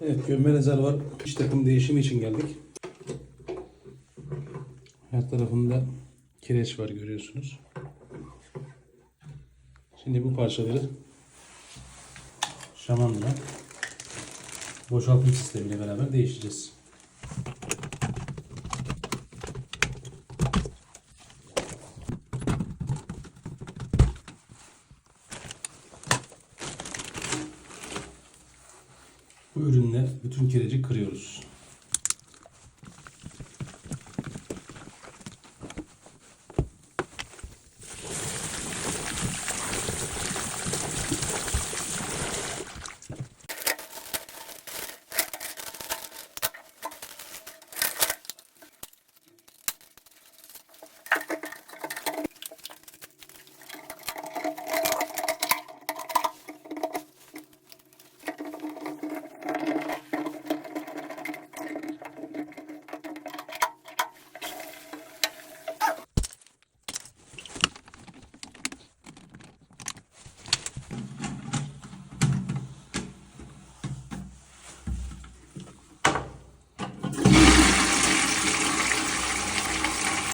Evet, gömme rezervuar iç takım değişimi için geldik. Her tarafında kireç var, görüyorsunuz. Şimdi bu parçaları şamanla boşaltım sistemiyle beraber değişeceğiz. Bu ürünle bütün kireci kırıyoruz.